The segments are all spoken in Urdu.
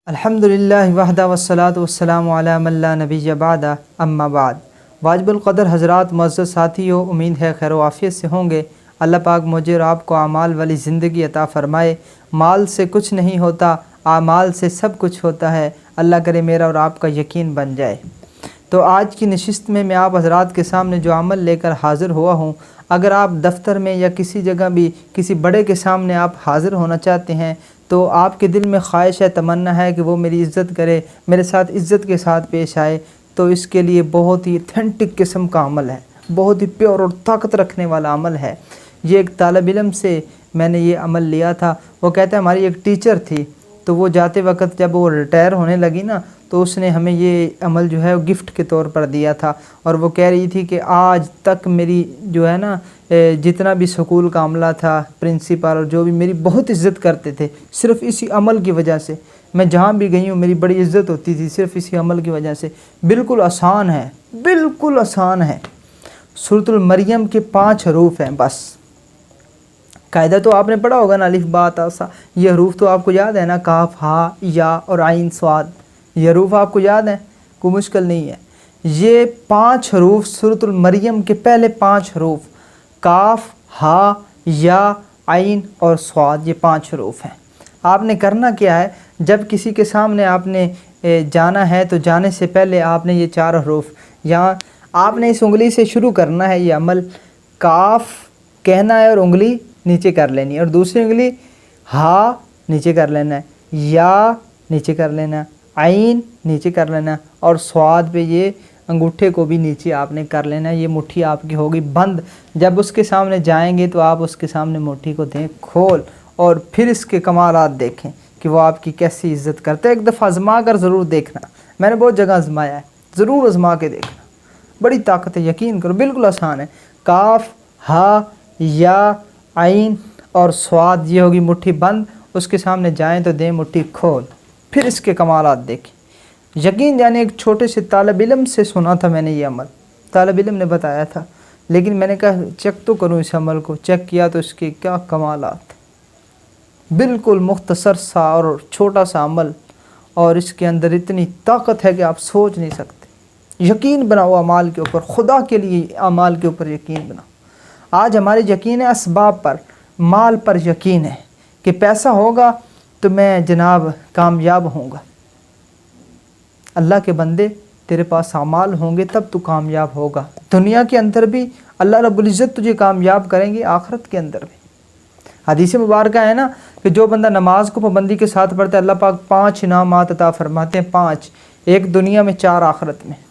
الحمدللہ وحدہ والصلاۃ والسلام علی من لا نبی بعد اما بعد۔ واجب القدر حضرات، معزز ساتھیو، امید ہے خیر و عافیت سے ہوں گے۔ اللہ پاک مجھے اور آپ کو اعمال والی زندگی عطا فرمائے۔ مال سے کچھ نہیں ہوتا، اعمال سے سب کچھ ہوتا ہے۔ اللہ کرے میرا اور آپ کا یقین بن جائے۔ تو آج کی نشست میں آپ حضرات کے سامنے جو عمل لے کر حاضر ہوا ہوں، اگر آپ دفتر میں یا کسی جگہ بھی کسی بڑے کے سامنے آپ حاضر ہونا چاہتے ہیں تو آپ کے دل میں خواہش ہے، تمنا ہے کہ وہ میری عزت کرے، میرے ساتھ عزت کے ساتھ پیش آئے، تو اس کے لیے بہت ہی ایتھینٹک قسم کا عمل ہے، بہت ہی پیور اور طاقت رکھنے والا عمل ہے۔ یہ ایک طالب علم سے میں نے یہ عمل لیا تھا۔ وہ کہتا ہے ہماری ایک ٹیچر تھی، تو وہ جاتے وقت جب وہ ریٹائر ہونے لگی نا، تو اس نے ہمیں یہ عمل جو ہے وہ گفٹ کے طور پر دیا تھا، اور وہ کہہ رہی تھی کہ آج تک میری جو ہے نا جتنا بھی سکول کا عملہ تھا، پرنسپل اور جو بھی میری بہت عزت کرتے تھے، صرف اسی عمل کی وجہ سے۔ میں جہاں بھی گئی ہوں میری بڑی عزت ہوتی تھی، صرف اسی عمل کی وجہ سے۔ بالکل آسان ہے، بالکل آسان ہے۔ سورۃ المریم کے 5 حروف ہیں بس۔ قاعدہ تو آپ نے پڑھا ہوگا نا، الف با تا سا، یہ حروف تو آپ کو یاد ہے نا، کاف ہا یا اور عین صاد، یہ حروف آپ کو یاد ہیں، کوئی مشکل نہیں ہے۔ یہ 5 حروف سورۃ المریم کے پہلے 5 حروف، کاف ہا یا عین اور صاد، یہ 5 حروف ہیں۔ آپ نے کرنا کیا ہے، جب کسی کے سامنے آپ نے جانا ہے تو جانے سے پہلے آپ نے یہ 4 حروف یہاں آپ نے اس انگلی سے شروع کرنا ہے۔ یہ عمل کاف کہنا ہے اور انگلی نیچے کر لینی ہے، اور دوسری انگلی ہا نیچے کر لینا ہے، یا نیچے کر لینا ہے، عین نیچے کر لینا ہے، اور صاد پہ یہ انگوٹھے کو بھی نیچے آپ نے کر لینا ہے۔ یہ مٹھی آپ کی ہوگی بند۔ جب اس کے سامنے جائیں گے تو آپ اس کے سامنے مٹھی کو دیں کھول، اور پھر اس کے کمالات دیکھیں کہ وہ آپ کی کیسی عزت کرتے ہیں۔ ایک دفعہ آزما کر ضرور دیکھنا، میں نے بہت جگہ آزمایا ہے، ضرور آزما کے دیکھنا، بڑی طاقت ہے، یقین کرو، بالکل آسان ہے۔ کاف ہا یا عین اور صاد، یہ ہوگی مٹھی بند، اس کے سامنے جائیں تو دیں مٹھی کھول، پھر اس کے کمالات دیکھیں۔ یقین جانے ایک چھوٹے سے طالب علم سے سنا تھا میں نے یہ عمل، طالب علم نے بتایا تھا، لیکن میں نے کہا چیک تو کروں اس عمل کو۔ چیک کیا تو اس کے کیا کمالات، بالکل مختصر سا اور چھوٹا سا عمل، اور اس کے اندر اتنی طاقت ہے کہ آپ سوچ نہیں سکتے۔ یقین بناؤ اعمال کے اوپر، خدا کے لیے اعمال کے اوپر یقین بناؤ۔ آج ہمارے یقین ہے اسباب پر، مال پر یقین ہے کہ پیسہ ہوگا تو میں جناب کامیاب ہوں گا۔ اللہ کے بندے، تیرے پاس اعمال ہوں گے تب تو کامیاب ہوگا۔ دنیا کے اندر بھی اللہ رب العزت تجھے کامیاب کریں گے، آخرت کے اندر بھی۔ حدیث مبارکہ ہے نا کہ جو بندہ نماز کو پابندی کے ساتھ پڑھتا ہے، اللہ پاک 5 انعامات عطا فرماتے ہیں، 5، ایک دنیا میں، 4 آخرت میں۔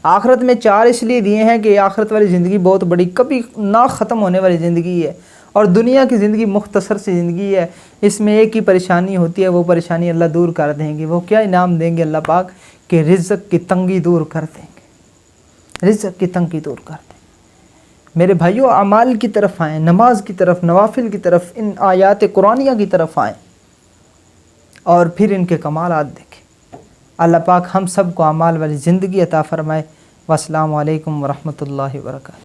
آخرت میں 4 اس لیے دیے ہیں کہ آخرت والی زندگی بہت بڑی، کبھی نہ ختم ہونے والی زندگی ہے، اور دنیا کی زندگی مختصر سی زندگی ہے۔ اس میں ایک ہی پریشانی ہوتی ہے، وہ پریشانی اللہ دور کر دیں گے۔ وہ کیا انعام دیں گے اللہ پاک، کہ رزق کی تنگی دور کر دیں گے، رزق کی تنگی دور کر دیں گے۔ میرے بھائیو، اعمال کی طرف آئیں، نماز کی طرف، نوافل کی طرف، ان آیات قرآنیہ کی طرف آئیں، اور پھر ان کے کمالات دیکھیں۔ اللہ پاک ہم سب کو اعمال والی زندگی عطا فرمائے۔ والسلام علیکم ورحمۃ اللہ وبرکاتہ۔